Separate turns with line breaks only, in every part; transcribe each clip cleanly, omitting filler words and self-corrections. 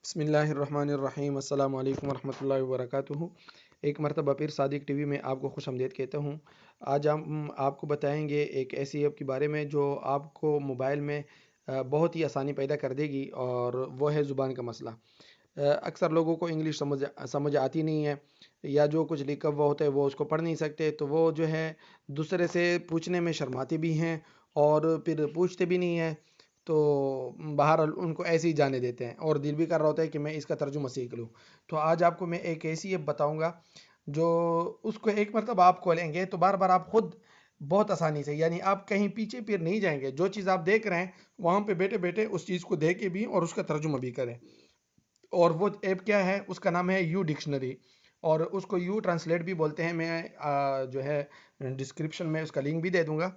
बिस्मिल्लाहिर्रहमानिर्रहीम अस्सलाम वालेकुम वरहमतुल्लाहि वबरकातुहू। एक मरतबा फिर सादिक टीवी में आपको खुश आमदीद कहता हूँ। आज हम आपको बताएंगे एक ऐसी ऐप के बारे में जो आपको मोबाइल में बहुत ही आसानी पैदा कर देगी, और वो है ज़ुबान का मसला। अक्सर लोगों को इंग्लिश समझ आती नहीं है, या जो कुछ लिखा हुआ होता है वो उसको पढ़ नहीं सकते, तो वो जो है दूसरे से पूछने में शर्माते भी हैं और फिर पूछते भी नहीं हैं। तो बहरहाल उनको ऐसे ही जाने देते हैं, और दिल भी कर रहा होता है कि मैं इसका तर्जुमा सीख लूँ। तो आज आपको मैं एक ऐसी ऐप बताऊंगा जो उसको एक मरतबा आप खोलेंगे तो बार बार आप खुद बहुत आसानी से, यानी आप कहीं पीछे फिर नहीं जाएंगे, जो चीज़ आप देख रहे हैं वहाँ पे बैठे बैठे उस चीज़ को देखे भी और उसका तर्जुमा भी करें। और वो ऐप क्या है, उसका नाम है यू डिक्शनरी, और उसको यू ट्रांसलेट भी बोलते हैं। मैं जो है डिस्क्रिप्शन में उसका लिंक भी दे दूंगा।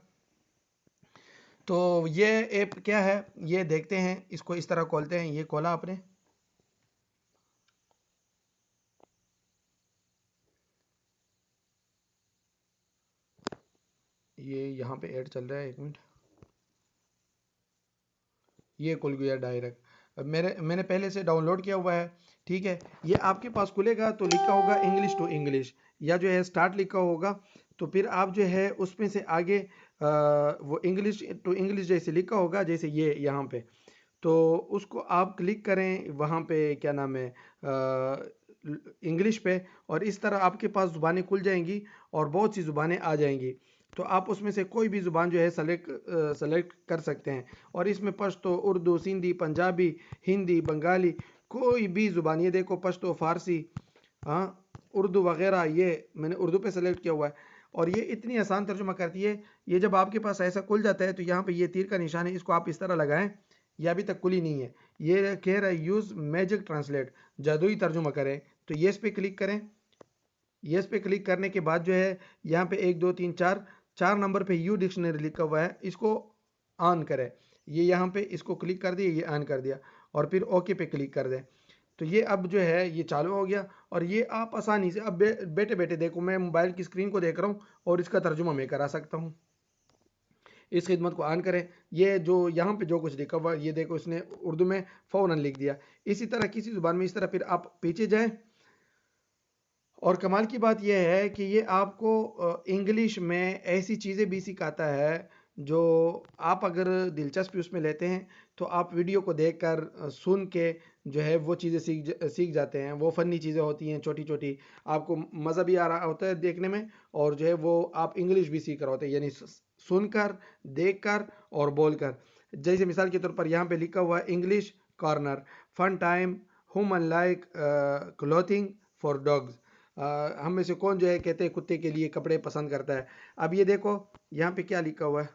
तो ये ऐप क्या है, ये देखते हैं। इसको इस तरह खोलते हैं। ये खोला आपने, ये यहाँ पे ऐड चल रहा है, एक मिनट। ये खुल गया डायरेक्ट। अब मैंने पहले से डाउनलोड किया हुआ है, ठीक है। ये आपके पास खुलेगा तो लिखा होगा इंग्लिश टू इंग्लिश, या जो है स्टार्ट लिखा होगा। तो फिर आप जो है उसमें से आगे वो इंग्लिश टू इंग्लिश जैसे लिखा होगा, जैसे ये यहाँ पे। तो उसको आप क्लिक करें, वहाँ पे क्या नाम है, इंग्लिश पे, और इस तरह आपके पास ज़ुबानें खुल जाएंगी और बहुत सी ज़ुबानें आ जाएंगी। तो आप उसमें से कोई भी ज़ुबान जो है सेलेक्ट कर सकते हैं। और इसमें पश्तो, उर्दू, सिंधी, पंजाबी, हिंदी, बंगाली, कोई भी ज़ुबान, ये देखो पश्तो, फ़ारसी, हाँ, उर्दू वगैरह, ये मैंने उर्दू पे सेलेक्ट किया हुआ है। और ये इतनी आसान तर्जुमा करती है। ये जब आपके पास ऐसा खुल जाता है तो यहाँ पे ये तीर का निशान है, इसको आप इस तरह लगाएं। ये अभी तक खुली नहीं है। ये कह रहा है यूज़ मैजिक ट्रांसलेट, जादुई तर्जुमा करें। तो येस पे क्लिक करें। येस पे क्लिक करने के बाद जो है यहाँ पे 1 2 3 4 4 नंबर पे यू डिक्शनरी लिखा हुआ है, इसको ऑन करें। ये यहाँ पे इसको क्लिक कर दिया, ये ऑन कर दिया, और फिर ओके पे क्लिक कर दें। तो ये अब जो है ये चालू हो गया, और ये आप आसानी से अब बैठे बैठे, देखो मैं मोबाइल की स्क्रीन को देख रहा हूँ और इसका तर्जुमा मैं करा सकता हूँ। इस खिदमत को ऑन करें। ये जो यहाँ पे जो कुछ लिखा हुआ ये देखो, इसने उर्दू में फ़ौरन लिख दिया। इसी तरह किसी ज़ुबान में इस तरह फिर आप पीछे जाएं। और कमाल की बात यह है कि ये आपको इंग्लिश में ऐसी चीज़ें भी सिखाता है जो आप अगर दिलचस्पी उसमें लेते हैं तो आप वीडियो को देखकर सुन के जो है वो चीज़ें सीख जाते हैं। वो फ़नी चीज़ें होती हैं छोटी छोटी, आपको मज़ा भी आ रहा होता है देखने में, और जो है वो आप इंग्लिश भी सीख रहे होते हैं, यानी सुनकर, देखकर और बोलकर। जैसे मिसाल के तौर पर यहाँ पे लिखा हुआ है English corner, fun time, human like clothing for dogs. हम में से कौन जो है कहते हैं कुत्ते के लिए कपड़े पसंद करता है। अब ये देखो यहाँ पे क्या लिखा हुआ है,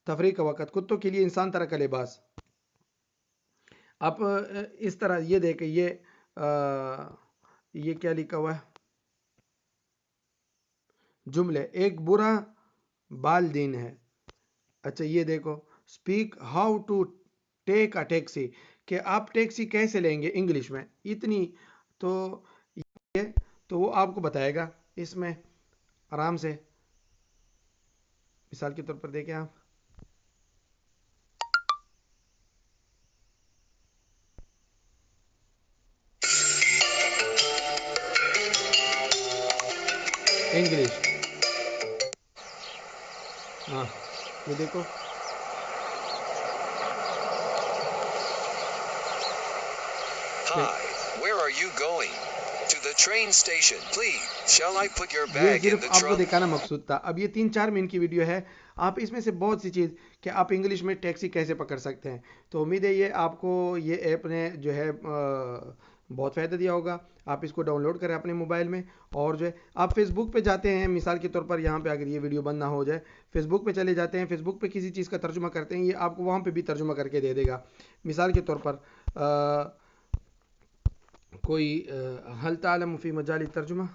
तफरीक का वक़्त, कुत्तों के लिए इंसान तरह का लिबास। आप इस तरह ये देखें, ये क्या लिखा हुआ है, जुमले, एक बुरा बाल दिन है। अच्छा ये देखो, speak how to take a taxi, कि आप टैक्सी कैसे लेंगे इंग्लिश में, इतनी। तो ये तो वो आपको बताएगा इसमें आराम से। मिसाल के तौर पर देखें आप, इंग्लिश, हाँ, ये देखो।
Hi, where are you going? To the train station, please. Shall I put your
ये
bag in
सिर्फ
the
आपको
trunk?
दिखाना मकसूद था। अब ये 3 4 मिनट की वीडियो है, आप इसमें से बहुत सी चीज़ कि आप इंग्लिश में टैक्सी कैसे पकड़ सकते हैं। तो उम्मीद है ये आपको ये ऐप ने जो है बहुत फ़ायदा दिया होगा। आप इसको डाउनलोड करें अपने मोबाइल में, और जो है आप फेसबुक पे जाते हैं, मिसाल के तौर पर यहाँ पे अगर ये वीडियो बंद ना हो जाए, फेसबुक पे चले जाते हैं, फेसबुक पे किसी चीज़ का तर्जुमा करते हैं, ये आपको वहाँ पे भी तर्जुमा करके दे देगा। मिसाल के तौर पर कोई हल तालम फ़ी मजाल तर्जुमा,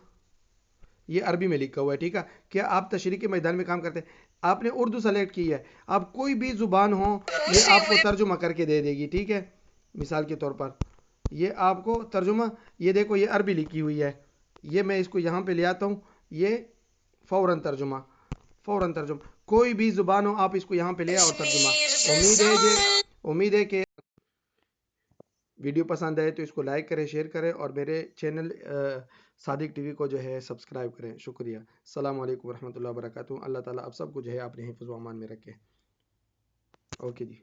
ये अरबी में लिखा हुआ है, ठीक है। क्या आप तशरीह के मैदान में काम करते हैं, आपने उर्दू सेलेक्ट की है, आप कोई भी ज़ुबान हो ये आपको तर्जुमा करके दे देगी, ठीक है। मिसाल के तौर पर ये आपको तर्जुमा, ये देखो ये अरबी लिखी हुई है, ये मैं इसको यहाँ पे ले आता हूँ, ये फ़ौरन तर्जुमा, फ़ौरन तर्जुमा, कोई भी ज़ुबान हो आप इसको यहाँ पे ले आओ और तर्जुमा। उम्मीद है कि ویڈیو پسند آئے تو اس کو لائک کریں، شیئر کریں، اور میرے چینل صادق ٹی وی کو جو ہے سبسکرائب کریں. شکریہ. السلام علیکم ورحمۃ اللہ وبرکاتہ. اللہ تعالیٰ آپ سب کو جو ہے اپنے حفظ و امان میں رکھے. اوکے جی.